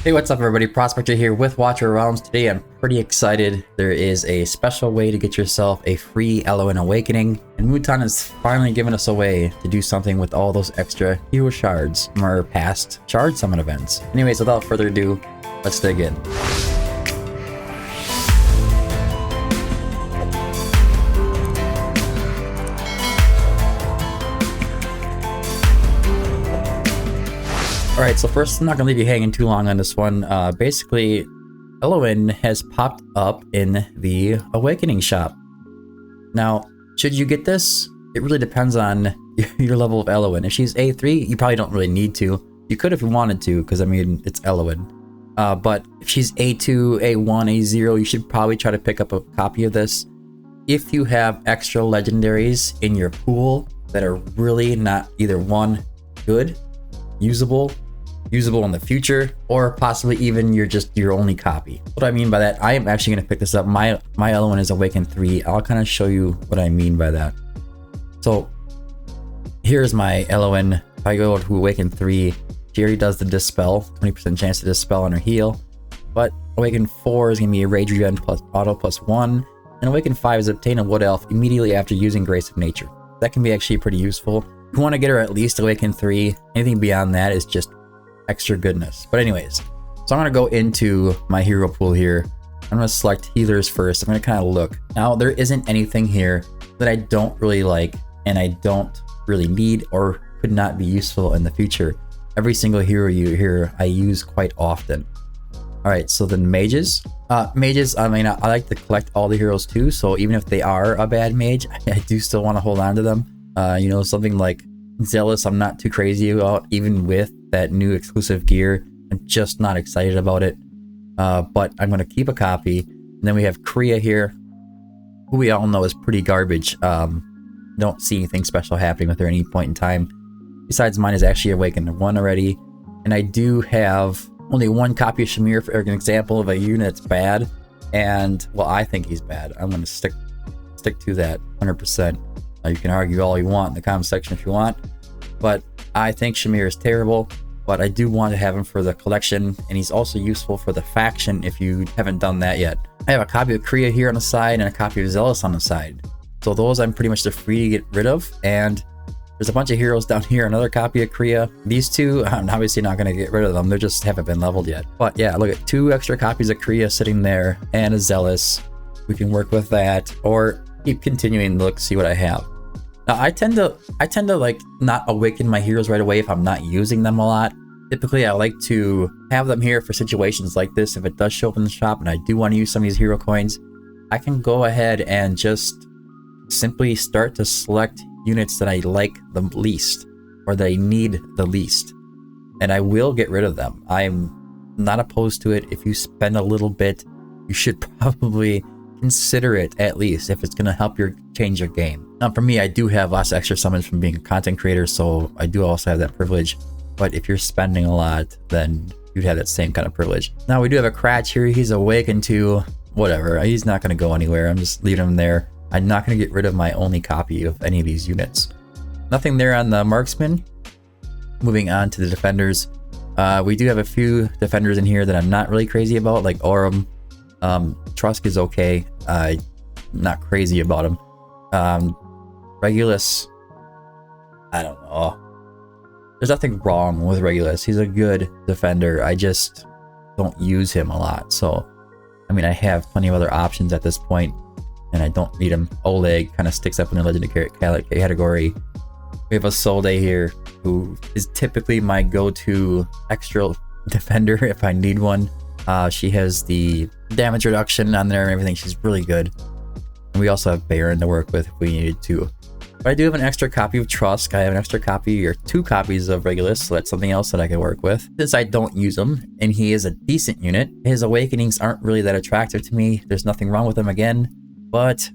Hey, what's up everybody? Prospector here with Watcher Realms. Today I'm pretty excited. There is a special way to get yourself a free Elowyn Awakening, and Muton has finally given us a way to do something with all those extra hero shards from our past Shard Summon events. Anyways, without further ado, let's dig in. Alright, so first, I'm not going to leave you hanging too long on this one. Basically, Elowyn has popped up in the Awakening shop. Now, should you get this? It really depends on your level of Elowyn. If she's A3, you probably don't really need to. You could if you wanted to, because I mean, it's Elowyn. But if she's A2, A1, A0, you should probably try to pick up a copy of this. If you have extra legendaries in your pool that are really not either one, good, usable in the future, or possibly even you're just your only copy. What I mean by that, I am actually going to pick this up. My Elowyn is Awakened 3. I'll kind of show you what I mean by that. So here's my Elowyn. If I go to Awaken 3, she already does the Dispel, 20% chance to Dispel on her heal. But Awaken 4 is going to be a Rage Regen plus Auto plus 1. And Awaken 5 is obtain a Wood Elf immediately after using Grace of Nature. That can be actually pretty useful. If you want to get her at least Awaken 3, anything beyond that is just extra goodness. But anyways, so I'm going to go into my hero pool here. I'm going to select healers first. I'm going to kind of look. Now, there isn't anything here that I don't really like and I don't really need or could not be useful in the future. Every single hero you hear I use quite often. All right, so then mages. Mages, I mean, I like to collect all the heroes too. So even if they are a bad mage, I do still want to hold on to them. You know, something like Zealous, I'm not too crazy about, even with that new exclusive gear. I'm just not excited about it. But I'm going to keep a copy. And then we have Kriya here, who we all know is pretty garbage. Don't see anything special happening with her at any point in time. Besides, mine is actually Awakened 1 already. And I do have only one copy of Shamir for an example of a unit that's bad. And, well, I think he's bad. I'm going to stick to that 100%. You can argue all you want in the comment section if you want, but I think Shamir is terrible, but I do want to have him for the collection, and he's also useful for the faction if you haven't done that yet. I have a copy of Kriya here on the side and a copy of Zealous on the side. So those I'm pretty much free to get rid of, and there's a bunch of heroes down here, another copy of Kriya. These two, I'm obviously not going to get rid of them, they just haven't been leveled yet. But yeah, look at 2 extra copies of Kriya sitting there, and a Zealous. We can work with that, or keep continuing to look, see what I have. Now, I tend to like not awaken my heroes right away if I'm not using them a lot. Typically, I like to have them here for situations like this. If it does show up in the shop and I do want to use some of these hero coins, I can go ahead and just simply start to select units that I like the least or that I need the least. And I will get rid of them. I'm not opposed to it. If you spend a little bit, you should probably consider it at least if it's going to help change your game. Now for me, I do have lots of extra summons from being a content creator, so I do also have that privilege. But if you're spending a lot, then you'd have that same kind of privilege. Now we do have a Cratch here. He's Awakened to whatever. He's not going to go anywhere. I'm just leaving him there. I'm not going to get rid of my only copy of any of these units. Nothing there on the marksman. Moving on to the defenders. We do have a few defenders in here that I'm not really crazy about, like Aurum. Trusk is okay. Not crazy about him. Regulus, I don't know. There's nothing wrong with Regulus. He's a good defender. I just don't use him a lot. So, I mean, I have plenty of other options at this point, and I don't need him. Oleg kind of sticks up in the legendary category. We have a Solday here, who is typically my go-to extra defender if I need one. She has the damage reduction on there and everything. She's really good. And we also have Baron to work with if we needed to. But I do have an extra copy of Trusk. I have an extra copy or 2 copies of Regulus, so that's something else that I can work with. Since I don't use him, and he is a decent unit, his awakenings aren't really that attractive to me. There's nothing wrong with him again, but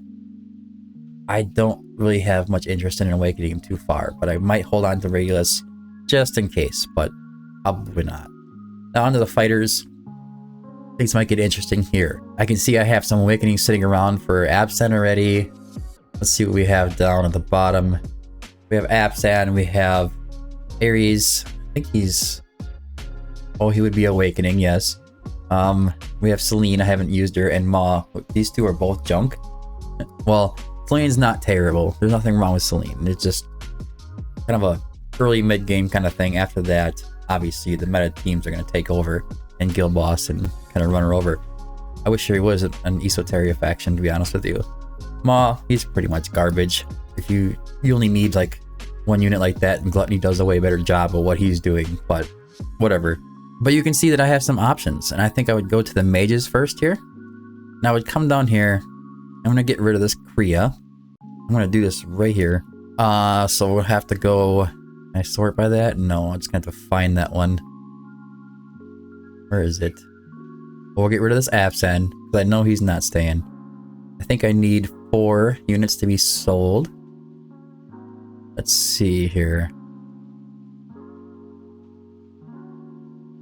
I don't really have much interest in awakening him too far. But I might hold on to Regulus just in case, but probably not. Now onto the fighters. Things might get interesting here. I can see I have some awakenings sitting around for Absent already. Let's see what we have down at the bottom. We have Absent, we have Ares. I think he's Oh, he would be awakening, yes. We have Celine, I haven't used her, and Ma. These two are both junk. Well, Celine's not terrible. There's nothing wrong with Celine. It's just kind of a early mid-game kind of thing. After that, obviously, the meta teams are going to take over and Guild Boss and kind of run her over. I wish he was an Esoteria faction, to be honest with you. Ma, he's pretty much garbage. If you only need like one unit like that, and Gluttony does a way better job of what he's doing, but whatever. But you can see that I have some options, and I think I would go to the mages first here. And I would come down here. I'm going to get rid of this Kriya. I'm going to do this right here. So we'll have to go... Can I sort by that? No, I'm just going to have to find that one. Where is it? We'll get rid of this Absen, because I know he's not staying. I think I need 4 units to be sold. Let's see here.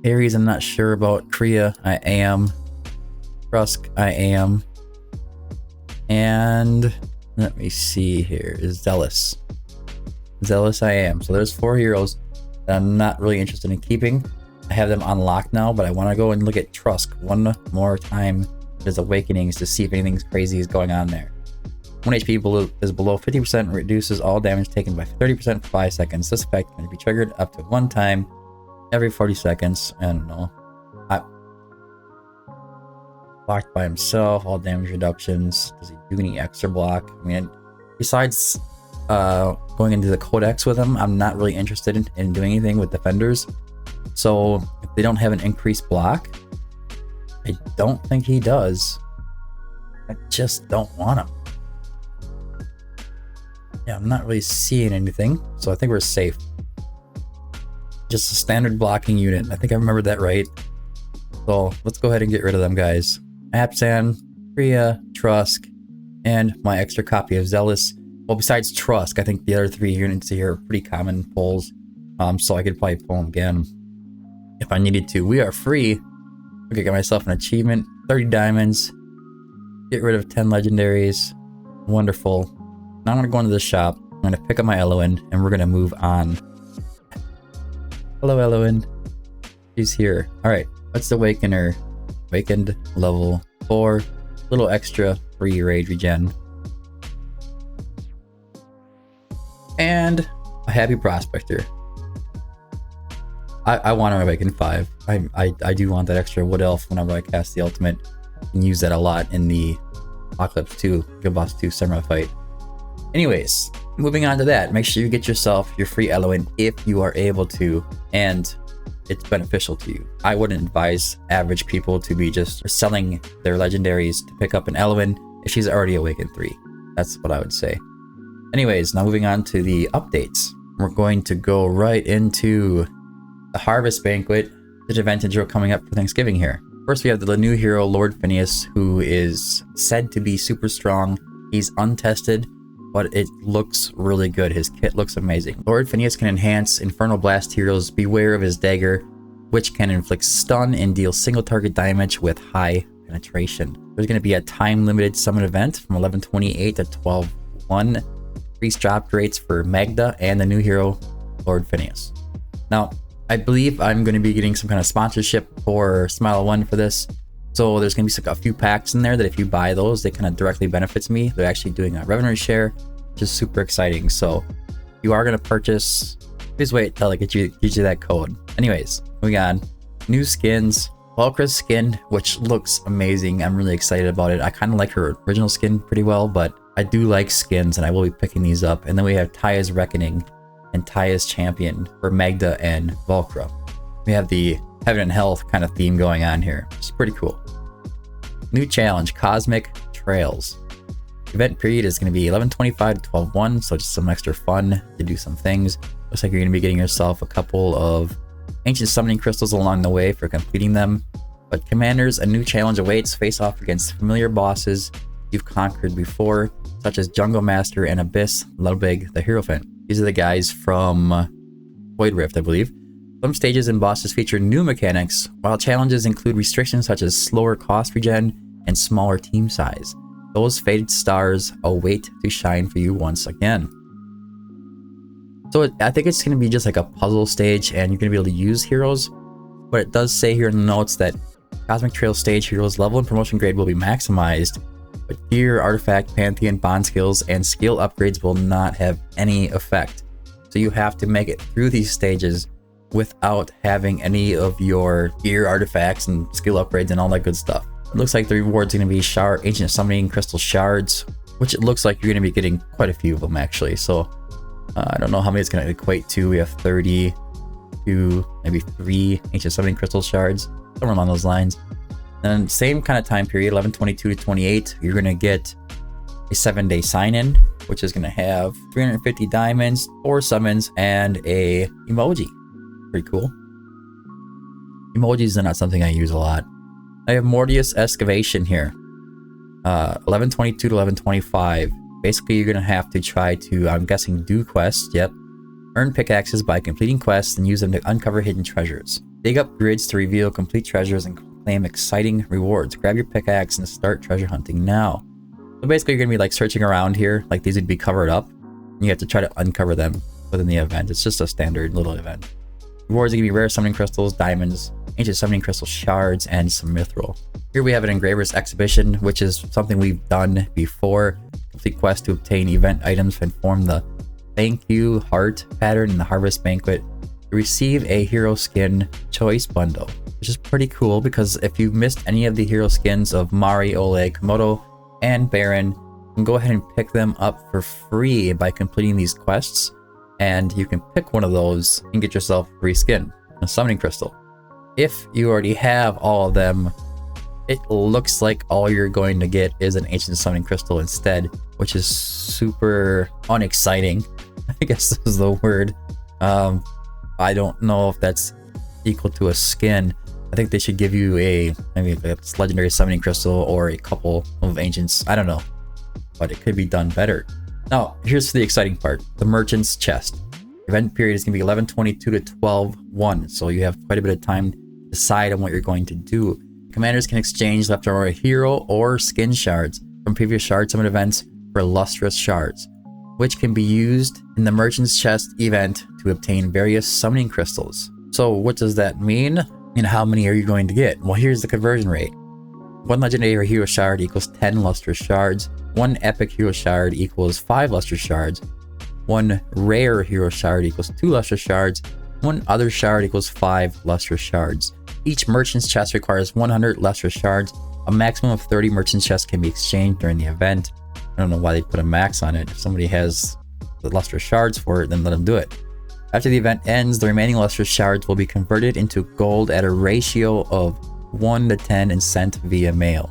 Ares, I'm not sure about. Kriya, I am. Rusk, I am. And let me see here. Is Zealous. Zealous, I am. So there's 4 heroes that I'm not really interested in keeping. I have them unlocked now, but I want to go and look at Trusk one more time. There's Awakenings to see if anything crazy is going on there. 1 HP is below 50%, reduces all damage taken by 30% for 5 seconds. This effect can be triggered up to 1 time every 40 seconds. I don't know. Blocked by himself, all damage reductions. Does he do any extra block? I mean, besides going into the Codex with him, I'm not really interested in doing anything with defenders. So if they don't have an increased block, I don't think he does. I just don't want him. Yeah, I'm not really seeing anything, so I think we're safe. Just a standard blocking unit. I think I remembered that right. So let's go ahead and get rid of them guys. Absan, Kriya, Trusk, and my extra copy of Zealous. Well, besides Trusk, I think the other 3 units here are pretty common pulls. So I could probably pull them again if I needed to. We are free. Okay, get myself an achievement. 30 diamonds. Get rid of 10 legendaries. Wonderful. Now I'm going to go into the shop. I'm going to pick up my Elowyn, and we're going to move on. Hello, Elowyn. She's here. Alright, let's awaken her. Awakened, level 4. Little extra free rage regen. And a happy prospector. I want to awaken 5. I do want that extra wood elf whenever I cast the ultimate. And use that a lot in the Apocalypse 2, Guild Boss 2 Samurai fight. Anyways, moving on to that, make sure you get yourself your free Elowyn if you are able to, and it's beneficial to you. I wouldn't advise average people to be just selling their legendaries to pick up an Elowyn if she's already awakened 3. That's what I would say. Anyways, now moving on to the updates. We're going to go right into the Harvest Banquet, the event intro coming up for Thanksgiving here. First, we have the new hero, Lord Phineas, who is said to be super strong. He's untested, but it looks really good. His kit looks amazing. Lord Phineas can enhance Infernal Blast heroes. Beware of his dagger, which can inflict stun and deal single target damage with high penetration. There's going to be a time-limited summon event from 11/28 to 12/1. Increased drop rates for Magda and the new hero, Lord Phineas. Now, I believe I'm going to be getting some kind of sponsorship for Smile 1 for this. So there's going to be a few packs in there that if you buy those, they kind of directly benefits me. They're actually doing a revenue share, which is super exciting. So if you are going to purchase, please wait till I get you that code. Anyways, moving on. New skins. Valkra's skin, which looks amazing. I'm really excited about it. I kind of like her original skin pretty well, but I do like skins and I will be picking these up. And then we have Taya's Reckoning and Taya's Champion for Magda and Valkra. We have the Heaven and Health kind of theme going on here. It's pretty cool. New challenge, Cosmic Trails. Event period is going to be 11/25 to 12/1, so just some extra fun to do some things. Looks like you're going to be getting yourself a couple of ancient summoning crystals along the way for completing them. But commanders, a new challenge awaits. Face off against familiar bosses you've conquered before, such as Jungle Master and Abyss, Ludwig the Hierophant. These are the guys from Void Rift, I believe. Some stages and bosses feature new mechanics, while challenges include restrictions such as slower cost regen and smaller team size. Those faded stars await to shine for you once again. So I think it's going to be just like a puzzle stage, and you're going to be able to use heroes. But it does say here in the notes that Cosmic Trail stage heroes level and promotion grade will be maximized, but gear, artifact, pantheon, bond skills, and skill upgrades will not have any effect. So you have to make it through these stages without having any of your gear, artifacts, and skill upgrades and all that good stuff. It looks like the reward's going to be Ancient Summoning Crystal Shards, which it looks like you're going to be getting quite a few of them actually. So I don't know how many it's going to equate to. We have 30 to maybe 3 Ancient Summoning Crystal Shards, somewhere along those lines. And same kind of time period, 11/22 to 28, you're going to get a 7-day sign-in, which is going to have 350 diamonds, 4 summons, and a emoji. Pretty cool. Emojis are not something I use a lot. I have Mortius Excavation here. 11/22 to 11/25. Basically, you're going to have to try to, I'm guessing, do quests. Yep. Earn pickaxes by completing quests and use them to uncover hidden treasures. Dig up grids to reveal complete treasures and claim exciting rewards. Grab your pickaxe and start treasure hunting now. So basically, you're going to be like searching around here, like these would be covered up. And you have to try to uncover them within the event. It's just a standard little event. Rewards are going to be rare summoning crystals, diamonds, ancient summoning crystal shards, and some mithril. Here we have an engraver's exhibition, which is something we've done before. Complete quest to obtain event items and form the thank you heart pattern in the harvest banquet. You receive a hero skin choice bundle, which is pretty cool because if you missed any of the hero skins of Mari, Oleg, Komodo, and Baron, you can go ahead and pick them up for free by completing these quests. And you can pick one of those and get yourself a free skin, a summoning crystal. If you already have all of them, it looks like all you're going to get is an ancient summoning crystal instead, which is super unexciting. I guess this is the word. I don't know if that's equal to a skin. I think they should give you maybe a legendary summoning crystal or a couple of ancients. I don't know, but it could be done better. Now, here's the exciting part, the merchant's chest. Event period is going to be 11/22 to 12/1, so you have quite a bit of time to decide on what you're going to do. Commanders can exchange leftover hero or skin shards from previous shard summon events for lustrous shards, which can be used in the merchant's chest event to obtain various summoning crystals. So what does that mean? And how many are you going to get? Well, here's the conversion rate. 1 legendary hero shard equals 10 lustrous shards. 1 epic hero shard equals 5 lustrous shards. 1 rare hero shard equals 2 lustrous shards. 1 other shard equals 5 lustrous shards. Each merchant's chest requires 100 lustrous shards. A maximum of 30 merchant's chests can be exchanged during the event. I don't know why they put a max on it. If somebody has the lustrous shards for it, then let them do it. After the event ends, the remaining lustrous shards will be converted into gold at a ratio of 1 to 10 and sent via mail.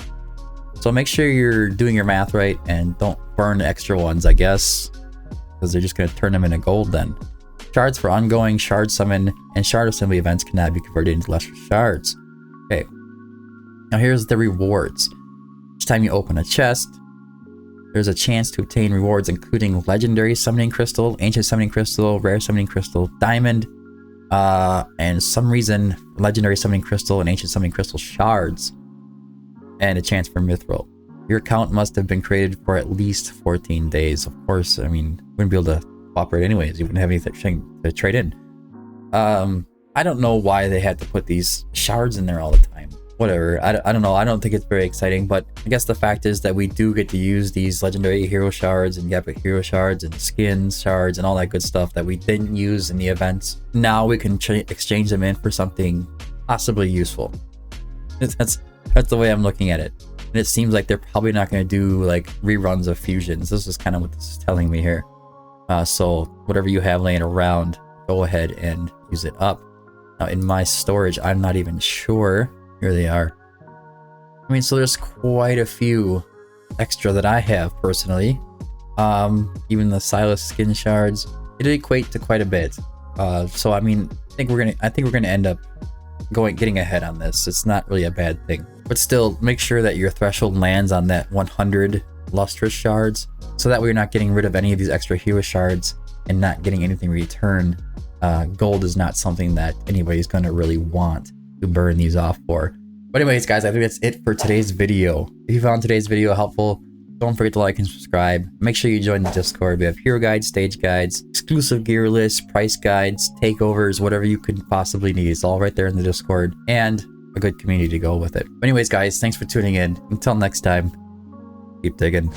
So make sure you're doing your math right and don't burn extra ones, I guess, because they're just going to turn them into gold then. Shards for ongoing shard summon and shard assembly events cannot be converted into lustrous shards. Okay, now here's the rewards. Each time you open a chest, there's a chance to obtain rewards including legendary summoning crystal, ancient summoning crystal, rare summoning crystal, diamond, and some reason legendary summoning crystal and ancient summoning crystal shards, and a chance for mithril. Your account must have been created for at least 14 days. Of course, I mean, you wouldn't be able to cooperate anyways. You wouldn't have anything to trade in. I don't know why they had to put these shards in there all the time. Whatever, I don't know. I don't think it's very exciting, but I guess the fact is that we do get to use these legendary hero shards and epic hero shards and skin shards and all that good stuff that we didn't use in the events. Now we can exchange them in for something possibly useful. That's the way I'm looking at it. And it seems like they're probably not going to do like reruns of fusions. This is kind of what this is telling me here. So whatever you have laying around, go ahead and use it up. Now in my storage, I'm not even sure. Here they are. I mean, so there's quite a few extra that I have personally. Even the Silas skin shards, it equate to quite a bit. So I mean, I think we're gonna end up getting ahead on this. It's not really a bad thing, but still make sure that your threshold lands on that 100 lustrous shards, so that way you're not getting rid of any of these extra hero shards and not getting anything returned. Gold is not something that anybody's gonna really want to burn these off for. But anyways, guys, I think that's it for today's video. If you found today's video helpful, Don't forget to like and subscribe. Make sure you join the Discord. We have hero guides, stage guides, exclusive gear lists, price guides, takeovers, whatever you could possibly need. It's all right there in the Discord, and a good community to go with it. Anyways, guys, thanks for tuning in. Until next time, keep digging.